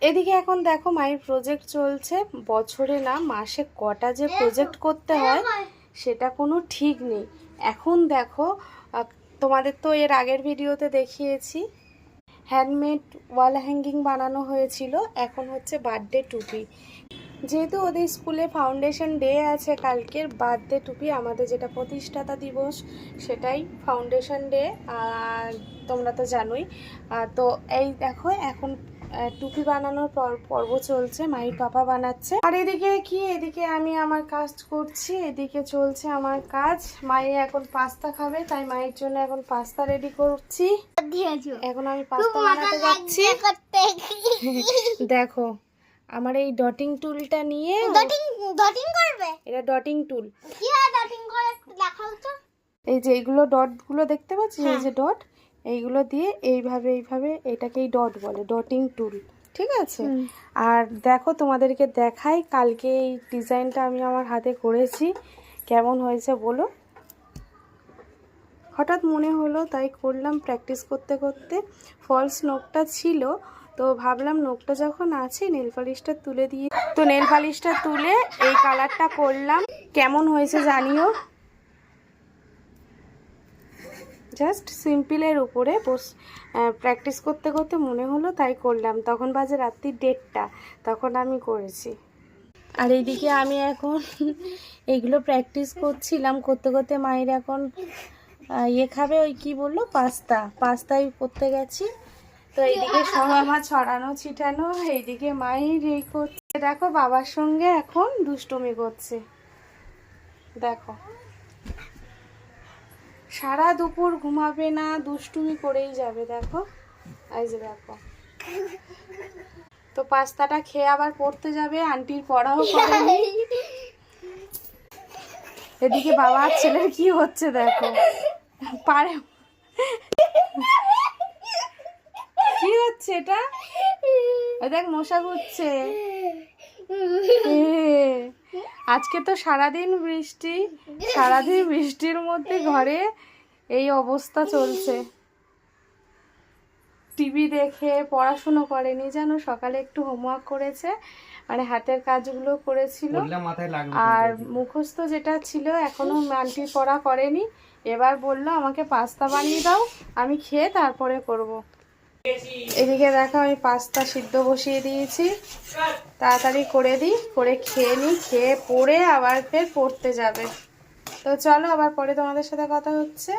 এদিকে এখন দেখো মায়ের প্রজেক্ট চলছে, বছরে না মাসে কটা যে প্রজেক্ট করতে হয় সেটা কোনো ঠিক নেই। এখন দেখো তোমাদের তো এর আগের ভিডিওতে দেখিয়েছি হ্যান্ডমেড ওয়াল হ্যাঙ্গিং বানানো হয়েছিল, এখন হচ্ছে বার্থডে টুপি। যেহেতু ওদের স্কুলে ফাউন্ডেশন ডে আছে কালকের, বার্থডে টুপি আমাদের যেটা প্রতিষ্ঠাতা দিবস সেটাই ফাউন্ডেশন ডে, আর তোমরা তো জানোই। তো এই দেখো এখন টুপি বানানোর পর্ব চলছে, মায়ের পাপা বানাচ্ছে। আর এদিকে আমি আমার কাজ করছি, এদিকে চলছে আমার কাজ। মায়ে এখন পাস্তা খাবে, তাই মায়ের জন্য এখন পাস্তা রেডি করছি। এখন আমি পাস্তা বানাতে যাচ্ছি। দেখো আমার এই ডটিং টুলটা নিয়ে ডটিং করবে, এটা ডটিং টুল। কিভাবে ডটিং করে দেখাও তো। এই যে এইগুলো ডটগুলো দেখতে পাচ্ছিস, এই যে ডট, এইগুলো দিয়ে এইভাবে এটাকেই ডট বলে, ডটিং টুল, ঠিক আছে। আর দেখো তোমাদেরকে দেখাই, কালকে এই ডিজাইনটা আমি আমার হাতে করেছি, কেমন হয়েছে বলো। হঠাৎ মনে হলো তাই করলাম, প্র্যাকটিস করতে করতে। ফলস নোকটা ছিল, তো ভাবলাম নোকটা যখন আছে নেল পালিশটা তুলে দিয়ে, তো নেল পালিশটা তুলে এই কালারটা করলাম। কেমন হয়েছে জানিও। জাস্ট সিম্পলের উপরে প্র্যাকটিস করতে করতে মনে হলো তাই করলাম। তখন বাজে রাত্রি 1:30, তখন আমি করেছি। আর এইদিকে আমি এখন এইগুলো প্র্যাকটিস করছিলাম, করতে করতে মায়ের এখন ইয়ে খাবে, ওই কি বললো, পাস্তাই করতে গেছি। তো এইদিকে সব আমার ছড়ানো ছিটানো, এইদিকে মায়ের এই করছে। দেখো বাবার সঙ্গে এখন দুষ্টুমি করছে, দেখো সারা দুপুর ঘুমাবে না, দুষ্টুমি করেই যাবে। দেখো এই যে দেখো, তো পাস্তাটা খেয়ে আবার পড়তে যাবে, আন্টির পড়াও করেনি। এদিকে বাবা আর ছেলের কি হচ্ছে দেখো, পারে কি হচ্ছে এটা, দেখ মশা ঘুরছে। আজকে তো সারাদিন বৃষ্টির মধ্যে ঘরে এই অবস্থা চলছে। টিভি দেখে পড়াশুনো করেনি, জানো, সকালে একটু হোমওয়ার্ক করেছে, মানে হাতের কাজগুলো করেছিল, আর মুখস্থ যেটা ছিল এখনো আন্টির পড়া করেনি। এবার বললো আমাকে পাস্তা বানিয়ে দাও, আমি খেয়ে তারপরে করব। এদিকে দেখো আমি পাস্তা সিদ্ধ বসিয়ে দিয়েছি, তাড়াতাড়ি করে দিই, করে খেয়ে নিই, খেয়ে পড়ে আবার ফের পড়তে যাবে। তো চলো আবার পরে তোমাদের সাথে কথা হচ্ছে।